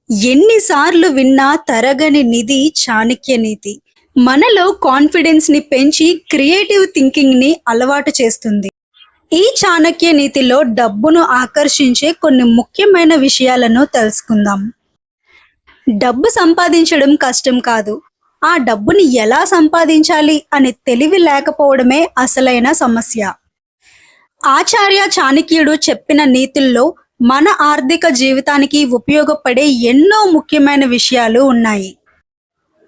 ఎన్నిసార్లు విన్నా తరగని నిధి చాణక్య నీతి. మనలో కాన్ఫిడెన్స్ ని పెంచి క్రియేటివ్ థింకింగ్ ని అలవాటు చేస్తుంది. ఈ చాణక్య నీతిలో డబ్బును ఆకర్షించే కొన్ని ముఖ్యమైన విషయాలను తెలుసుకుందాం. డబ్బు సంపాదించడం కష్టం కాదు, ఆ డబ్బుని ఎలా సంపాదించాలి అనే తెలివి లేకపోవడమే అసలైన సమస్య. ఆచార్య చాణక్యుడు చెప్పిన నీతుల్లో మన ఆర్థిక జీవితానికి ఉపయోగపడే ఎన్నో ముఖ్యమైన విషయాలు ఉన్నాయి.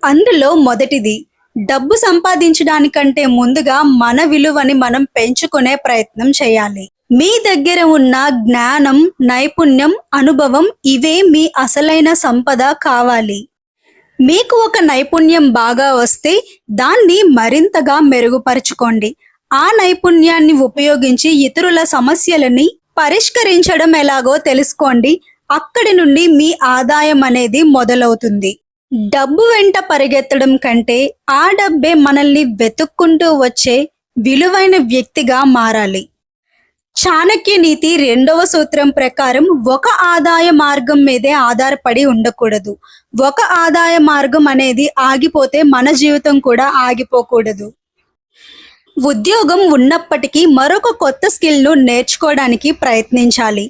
అందులో మొదటిది, డబ్బు సంపాదించడానికంటే ముందుగా మన విలువని మనం పెంచుకునే ప్రయత్నం చేయాలి. మీ దగ్గర ఉన్న జ్ఞానం, నైపుణ్యం, అనుభవం ఇవే మీ అసలైన సంపద కావాలి. మీకు ఒక నైపుణ్యం బాగా వస్తే దాన్ని మరింతగా మెరుగుపరుచుకోండి. ఆ నైపుణ్యాన్ని ఉపయోగించి ఇతరుల సమస్యలని పరిష్కరించడం ఎలాగో తెలుసుకోండి. అక్కడి నుండి మీ ఆదాయం అనేది మొదలవుతుంది. డబ్బు వెంట పరిగెత్తడం కంటే ఆ డబ్బే మనల్ని వెతుక్కుంటూ వచ్చే విలువైన వ్యక్తిగా మారాలి. చాణక్య నీతి 2వ సూత్రం ప్రకారం ఒక ఆదాయ మార్గం మీదే ఆధారపడి ఉండకూడదు. ఒక ఆదాయ మార్గం అనేది ఆగిపోతే మన జీవితం కూడా ఆగిపోకూడదు. ఉద్యోగం ఉన్నప్పటికీ మరొక కొత్త స్కిల్ను నేర్చుకోవడానికి ప్రయత్నించాలి.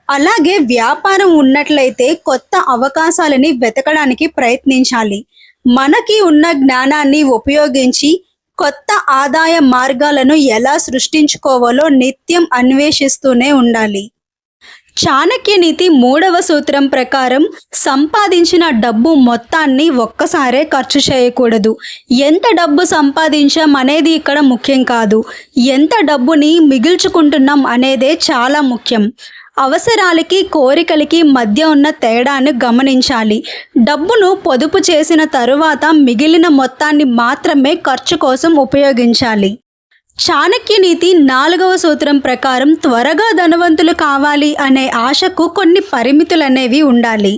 అలాగే వ్యాపారం ఉన్నట్లయితే కొత్త అవకాశాలని వెతకడానికి ప్రయత్నించాలి. మనకి ఉన్న జ్ఞానాన్ని ఉపయోగించి కొత్త ఆదాయ మార్గాలను ఎలా సృష్టించుకోవాలో నిత్యం అన్వేషిస్తూనే ఉండాలి. చాణక్య నీతి 3వ సూత్రం ప్రకారం సంపాదించిన డబ్బు మొత్తాన్ని ఒక్కసారే ఖర్చు చేయకూడదు. ఎంత డబ్బు సంపాదించాం అనేది ఇక్కడ ముఖ్యం కాదు, ఎంత డబ్బుని మిగిల్చుకుంటున్నాం అనేదే చాలా ముఖ్యం. అవసరాలకి కోరికలకి మధ్య ఉన్న తేడాను గమనించాలి. డబ్బును పొదుపు చేసిన తరువాత మిగిలిన మొత్తాన్ని మాత్రమే ఖర్చు కోసం ఉపయోగించాలి. చాణక్య నీతి 4వ సూత్రం ప్రకారం త్వరగా ధనవంతులు కావాలి అనే ఆశకు కొన్ని పరిమితులనేవి ఉండాలి.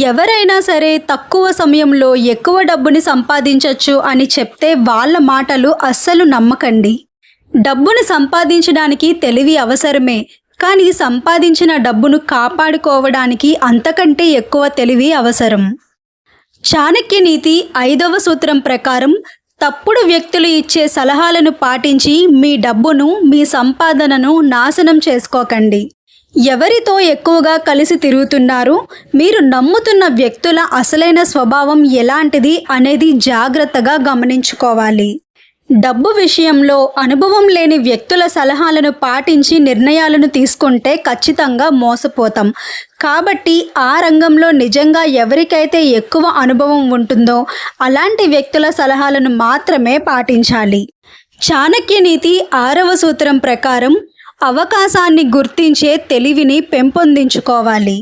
ఎవరైనా సరే తక్కువ సమయంలో ఎక్కువ డబ్బుని సంపాదించవచ్చు అని చెప్తే వాళ్ళ మాటలు అస్సలు నమ్మకండి. డబ్బును సంపాదించడానికి తెలివి అవసరమే, కానీ సంపాదించిన డబ్బును కాపాడుకోవడానికి అంతకంటే ఎక్కువ తెలివి అవసరం. చాణక్య నీతి 5వ సూత్రం ప్రకారం తప్పుడు వ్యక్తులు ఇచ్చే సలహాలను పాటించి మీ డబ్బును, మీ సంపాదనను నాశనం చేసుకోకండి. ఎవరితో ఎక్కువగా కలిసి తిరుగుతున్నారు, మీరు నమ్ముతున్న వ్యక్తుల అసలైన స్వభావం ఎలాంటిది అనేది జాగ్రత్తగా గమనించుకోవాలి. డబ్బు విషయంలో అనుభవం లేని వ్యక్తుల సలహాలను పాటించి నిర్ణయాలను తీసుకుంటే ఖచ్చితంగా మోసపోతాం. కాబట్టి ఆ రంగంలో నిజంగా ఎవరికైతే ఎక్కువ అనుభవం ఉంటుందో అలాంటి వ్యక్తుల సలహాలను మాత్రమే పాటించాలి. చాణక్య నీతి 6వ సూత్రం ప్రకారం అవకాశాన్ని గుర్తించే తెలివిని పెంపొందించుకోవాలి.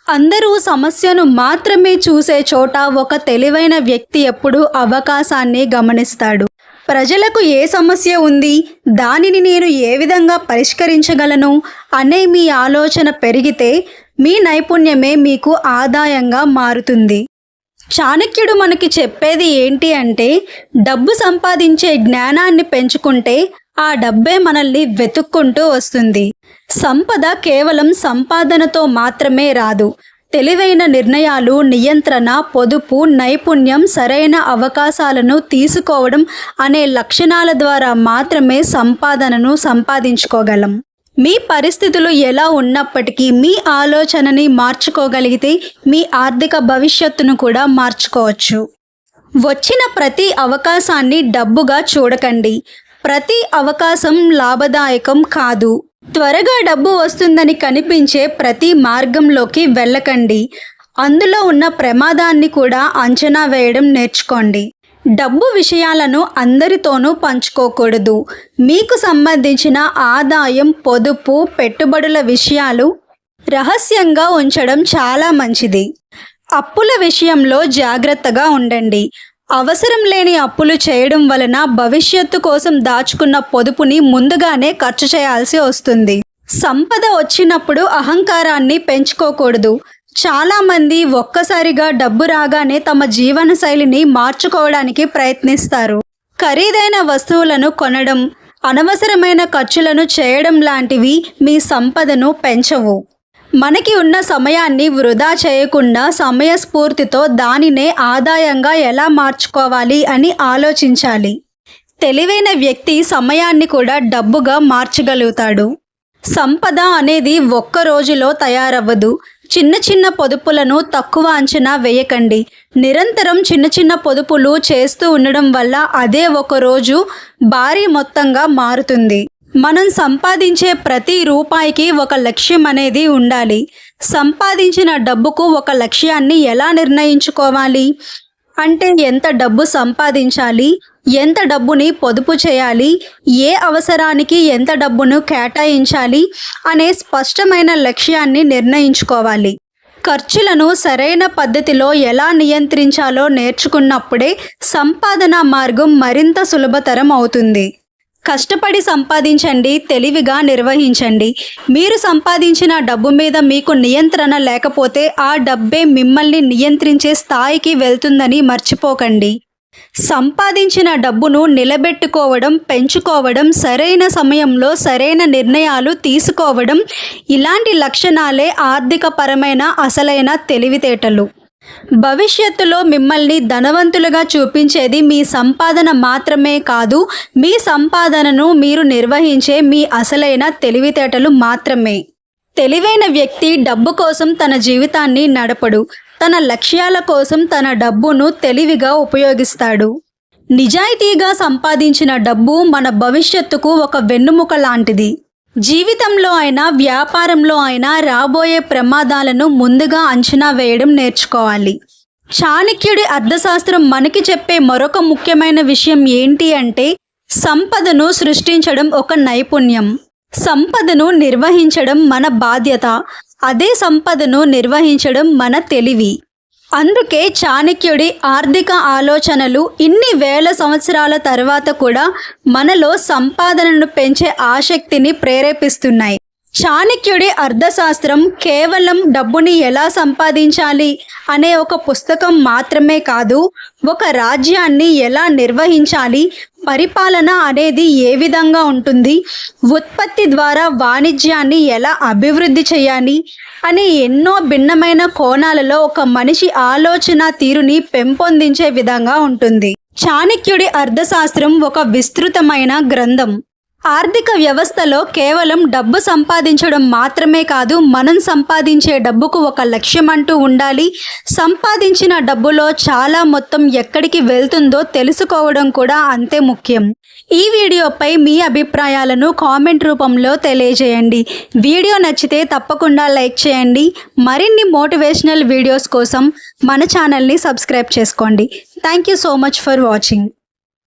అందరూ సమస్యను మాత్రమే చూసే చోట ఒక తెలివైన వ్యక్తి ఎప్పుడూ అవకాశాన్ని గమనిస్తాడు. ప్రజలకు ఏ సమస్య ఉంది, దానిని నేను ఏ విధంగా పరిష్కరించగలను అనే మీ ఆలోచన పెరిగితే మీ నైపుణ్యమే మీకు ఆదాయంగా మారుతుంది. చాణక్యుడు మనకి చెప్పేది ఏంటి అంటే, డబ్బు సంపాదించే జ్ఞానాన్ని పెంచుకుంటే ఆ డబ్బే మనల్ని వెతుక్కుంటూ వస్తుంది. సంపద కేవలం సంపాదనతో మాత్రమే రాదు. తెలివైన నిర్ణయాలు, నియంత్రణ, పొదుపు, నైపుణ్యం, సరైన అవకాశాలను తీసుకోవడం అనే లక్షణాల ద్వారా మాత్రమే సంపాదనను సంపాదించుకోగలం. మీ పరిస్థితులు ఎలా ఉన్నప్పటికీ మీ ఆలోచనని మార్చుకోగలిగితే మీ ఆర్థిక భవిష్యత్తును కూడా మార్చుకోవచ్చు. వచ్చిన ప్రతి అవకాశాన్ని డబ్బుగా చూడకండి. ప్రతి అవకాశం లాభదాయకం కాదు. త్వరగా డబ్బు వస్తుందని కనిపించే ప్రతి మార్గంలోకి వెళ్ళకండి. అందులో ఉన్న ప్రమాదాన్ని కూడా అంచనా వేయడం నేర్చుకోండి. డబ్బు విషయాలను అందరితోనూ పంచుకోకూడదు. మీకు సంబంధించిన ఆదాయం, పొదుపు, పెట్టుబడుల విషయాలు రహస్యంగా ఉంచడం చాలా మంచిది. అప్పుల విషయంలో జాగ్రత్తగా ఉండండి. అవసరం లేని అప్పులు చేయడం వలన భవిష్యత్తు కోసం దాచుకున్న పొదుపుని ముందుగానే ఖర్చు చేయాల్సి వస్తుంది. సంపద వచ్చినప్పుడు అహంకారాన్ని పెంచుకోకూడదు. చాలామంది ఒక్కసారిగా డబ్బు రాగానే తమ జీవన శైలిని మార్చుకోవడానికి ప్రయత్నిస్తారు. ఖరీదైన వస్తువులను కొనడం, అనవసరమైన ఖర్చులను చేయడం లాంటివి మీ సంపదను పెంచవు. మనకి ఉన్న సమయాన్ని వృధా చేయకుండా సమయస్ఫూర్తితో దానినే ఆదాయంగా ఎలా మార్చుకోవాలి అని ఆలోచించాలి. తెలివైన వ్యక్తి సమయాన్ని కూడా డబ్బుగా మార్చగలుగుతాడు. సంపద అనేది ఒక్క రోజులో తయారవ్వదు. చిన్న చిన్న పొదుపులను తక్కువ అంచనా వేయకండి. నిరంతరం చిన్న చిన్న పొదుపులు చేస్తూ ఉండడం వల్ల అదే ఒక రోజు భారీ మొత్తంగా మారుతుంది. మనం సంపాదించే ప్రతి రూపాయికి ఒక లక్ష్యం అనేది ఉండాలి. సంపాదించిన డబ్బుకు ఒక లక్ష్యాన్ని ఎలా నిర్ణయించుకోవాలి అంటే ఎంత డబ్బు సంపాదించాలి, ఎంత డబ్బుని పొదుపు చేయాలి, ఏ అవసరానికి ఎంత డబ్బును కేటాయించాలి అనే స్పష్టమైన లక్ష్యాన్ని నిర్ణయించుకోవాలి. ఖర్చులను సరైన పద్ధతిలో ఎలా నియంత్రించాలో నేర్చుకున్నప్పుడే సంపాదన మార్గం మరింత సులభతరం అవుతుంది. కష్టపడి సంపాదించండి, తెలివిగా నిర్వహించండి. మీరు సంపాదించిన డబ్బు మీద మీకు నియంత్రణ లేకపోతే ఆ డబ్బే మిమ్మల్ని నియంత్రించే స్థాయికి వెళ్తుందని మర్చిపోకండి. సంపాదించిన డబ్బును నిలబెట్టుకోవడం, పెంచుకోవడం, సరైన సమయంలో సరైన నిర్ణయాలు తీసుకోవడం, ఇలాంటి లక్షణాలే ఆర్థికపరమైన అసలైన తెలివితేటలు. భవిష్యత్తులో మిమ్మల్ని ధనవంతులుగా చూపించేది మీ సంపాదన మాత్రమే కాదు, మీ సంపాదనను మీరు నిర్వహించే మీ అసలైన తెలివితేటలు మాత్రమే. తెలివైన వ్యక్తి డబ్బు కోసం తన జీవితాన్ని నడపడు, తన లక్ష్యాల కోసం తన డబ్బును తెలివిగా ఉపయోగిస్తాడు. నిజాయితీగా సంపాదించిన డబ్బు మన భవిష్యత్తుకు ఒక వెన్నుముక లాంటిది. జీవితంలో అయినా వ్యాపారంలో అయినా రాబోయే ప్రమాదాలను ముందుగా అంచనా వేయడం నేర్చుకోవాలి. చాణక్యుడి అర్థశాస్త్రం మనకి చెప్పే మరొక ముఖ్యమైన విషయం ఏంటి అంటే సంపదను సృష్టించడం ఒక నైపుణ్యం, సంపదను నిర్వహించడం మన బాధ్యత, అదే సంపదను నిర్వహించడం మన తెలివి. అందుకే చాణక్యుడి ఆర్థిక ఆలోచనలు ఇన్ని వేల సంవత్సరాల తర్వాత కూడా మనలో సంపాదనను పెంచే ఆసక్తిని ప్రేరేపిస్తున్నాయి. చాణక్యుడి అర్థశాస్త్రం కేవలం డబ్బుని ఎలా సంపాదించాలి అనే ఒక పుస్తకం మాత్రమే కాదు, ఒక రాజ్యాన్ని ఎలా నిర్వహించాలి, పరిపాలన అనేది ఏ విధంగా ఉంటుంది, ఉత్పత్తి ద్వారా వాణిజ్యాన్ని ఎలా అభివృద్ధి చేయాలి అనే ఎన్నో భిన్నమైన కోణాలలో ఒక మనిషి ఆలోచన తీరుని పెంపొందించే విధంగా ఉంటుంది. చాణక్యుడి అర్థశాస్త్రం ఒక విస్తృతమైన గ్రంథం. ఆర్థిక వ్యవస్థలో కేవలం డబ్బు సంపాదించడం మాత్రమే కాదు, మనం సంపాదించే డబ్బుకు ఒక లక్ష్యం అంటూ ఉండాలి. సంపాదించిన డబ్బులో చాలా మొత్తం ఎక్కడికి వెళ్తుందో తెలుసుకోవడం కూడా అంతే ముఖ్యం. ఈ వీడియోపై మీ అభిప్రాయాలను కామెంట్ రూపంలో తెలియజేయండి. వీడియో నచ్చితే తప్పకుండా లైక్ చేయండి. మరిన్ని మోటివేషనల్ వీడియోస్ కోసం మన ఛానల్ని సబ్స్క్రైబ్ చేసుకోండి. Thank you so much for watching.